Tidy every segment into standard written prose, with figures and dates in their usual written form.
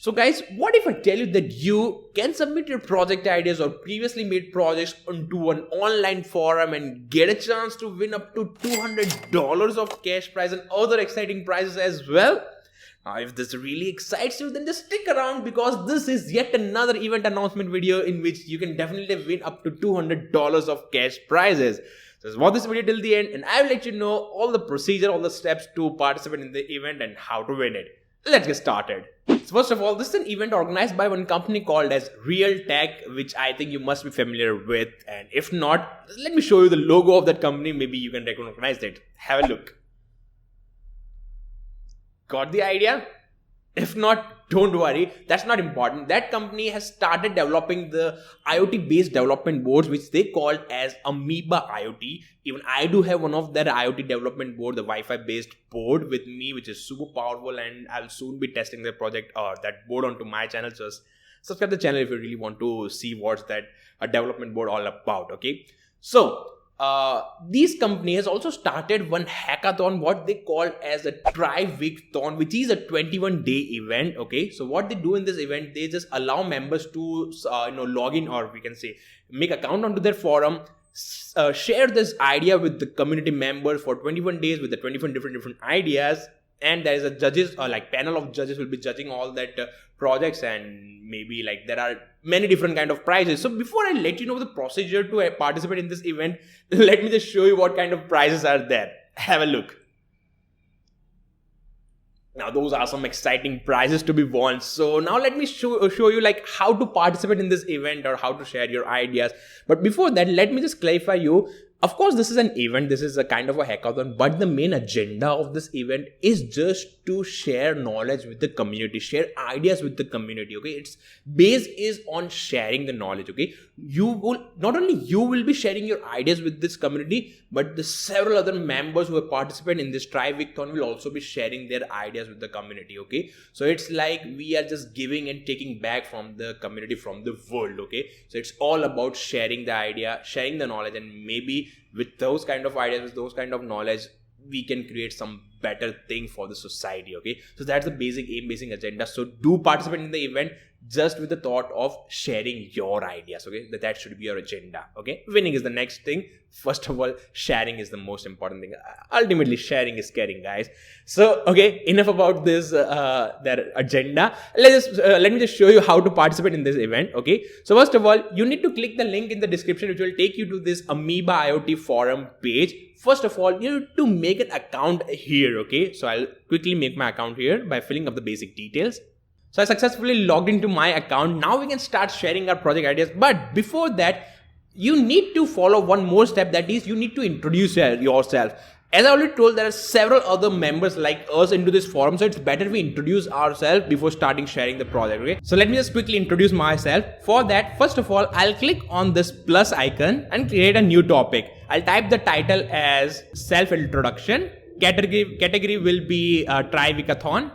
So guys, what if I tell you that you can submit your project ideas or previously made projects onto an online forum and get a chance to win up to $200 of cash prize and other exciting prizes as well? Now, if this really excites you, then just stick around because this is yet another event announcement video in which you can definitely win up to $200 of cash prizes. So just watch this video till the end and I will let you know all the procedure, all the steps to participate in the event and how to win it. Let's get started. So first of all, this is an event organized by one company called as Real Tech, which I think you must be familiar with. And if not, let me show you the logo of that company. Maybe you can recognize it. Have a look. Got the idea? If not, don't worry, that's not important. That company has started developing the IoT based development boards, which they call as Amoeba IoT. Even I do have one of their IoT development board, the Wi-Fi based board with me, which is super powerful, and I'll soon be testing the project or that board onto my channel. Just subscribe to the channel if you really want to see what's that development board all about. Okay, so these companies also started one hackathon, what they call as a Tri-Week-thon, which is a 21-day event. Okay, so what they do in this event, they just allow members to log in, or we can say make account onto their forum, share this idea with the community members for 21 days with the 21 different ideas, and there is a judges or panel of judges will be judging all that projects, and maybe there are many different kind of prizes. So before I let you know the procedure to participate in this event, let me just show you what kind of prizes are there. Have a look. Now those are some exciting prizes to be won. So now let me show you how to participate in this event or how to share your ideas. But before that, let me just clarify you. Of course, this is an event, this is a kind of a hackathon, but the main agenda of this event is just to share knowledge with the community, share ideas with the community, okay? Its base is on sharing the knowledge, okay? Not only you will be sharing your ideas with this community, but the several other members who participate in this Tri-Week-thon will also be sharing their ideas with the community, okay? So it's like we are just giving and taking back from the community, from the world, okay? So it's all about sharing the idea, sharing the knowledge, and maybe with those kind of ideas, with those kind of knowledge, we can create some better thing for the society, okay? So that's the basic aim, basic agenda. So do participate in the event just with the thought of sharing your ideas, okay? That should be your agenda, okay? Winning is the next thing. First of all, sharing is the most important thing. Ultimately, sharing is caring, guys. So, okay, enough about this, their agenda. Let me just show you how to participate in this event, okay? So first of all, you need to click the link in the description, which will take you to this Amoeba IoT forum page. First of all, you need to make an account here, okay? So I'll quickly make my account here by filling up the basic details. So I successfully logged into my account. Now we can start sharing our project ideas. But before that, you need to follow one more step. That is, you need to introduce yourself. As I already told, there are several other members like us into this forum. So it's better we introduce ourselves before starting sharing the project, okay? So let me just quickly introduce myself. For that, first of all, I'll click on this plus icon and create a new topic. I'll type the title as self-introduction. Category will be Tri-Week-thon.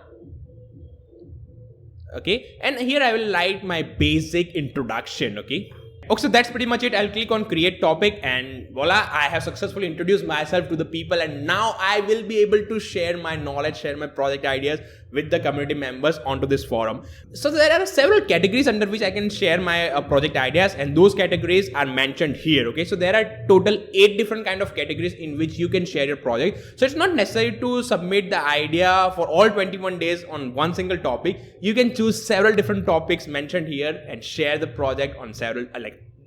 Okay, and here I will write my basic introduction, okay? Okay, so that's pretty much it. I'll click on create topic and voila, I have successfully introduced myself to the people, and now I will be able to share my knowledge, share my project ideas with the community members onto this forum. So there are several categories under which I can share my project ideas, and those categories are mentioned here, okay? So there are total 8 different kind of categories in which you can share your project. So it's not necessary to submit the idea for all 21 days on one single topic. You can choose several different topics mentioned here and share the project on several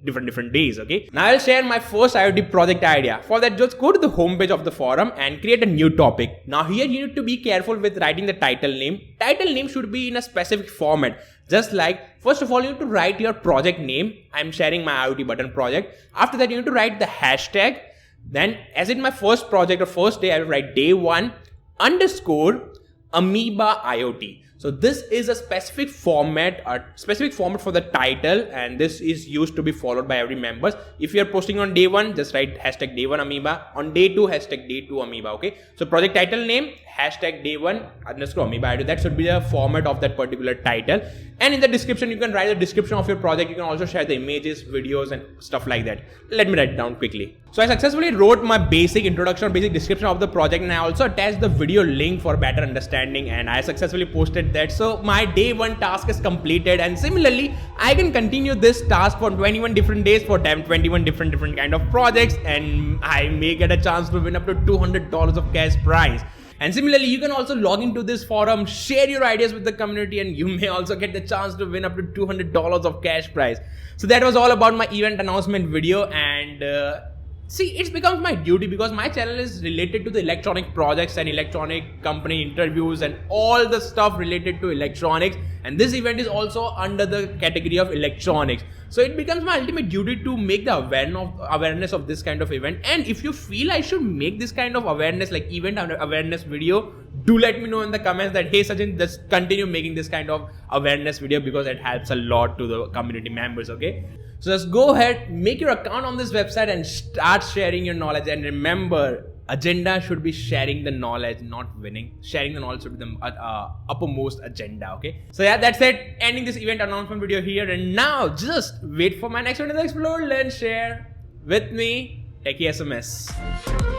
different days, okay? Now I'll share my first IoT project idea. For that, just go to the homepage of the forum and create a new topic. Now here you need to be careful with writing the title name. Title name should be in a specific format. Just like, first of all, you need to write your project name. I'm sharing my IoT button project. After that, you need to write the hashtag. Then, as in my first project or first day, I will write day 1 _ Amoeba IoT. So this is a specific format for the title, and this is used to be followed by every member. If you are posting on day 1, just write hashtag day 1 Amoeba. On day 2, hashtag day 2 Amoeba, okay? So project title name, hashtag day 1 _ Amoeba. That should be the format of that particular title. And in the description, you can write the description of your project. You can also share the images, videos, and stuff like that. Let me write it down quickly. So I successfully wrote my basic introduction or basic description of the project, and I also attached the video link for better understanding, and I successfully posted that. So my day 1 task is completed, and similarly I can continue this task for 21 different days for 21 different kind of projects, and I may get a chance to win up to $200 of cash prize. And similarly, you can also log into this forum, share your ideas with the community, and you may also get the chance to win up to $200 of cash prize. So that was all about my event announcement video, and see, it becomes my duty because my channel is related to the electronic projects and electronic company interviews and all the stuff related to electronics. And this event is also under the category of electronics. So it becomes my ultimate duty to make the awareness of this kind of event. And if you feel I should make this kind of awareness, like event awareness video, do let me know in the comments that, hey Sachin, just continue making this kind of awareness video because it helps a lot to the community members, okay? So just go ahead, make your account on this website and start sharing your knowledge. And remember, agenda should be sharing the knowledge, not winning. Sharing the knowledge should be the uppermost agenda, okay? So yeah, that's it. Ending this event announcement video here. And now just wait for my next one to explore, learn, share with me, Techie SMS.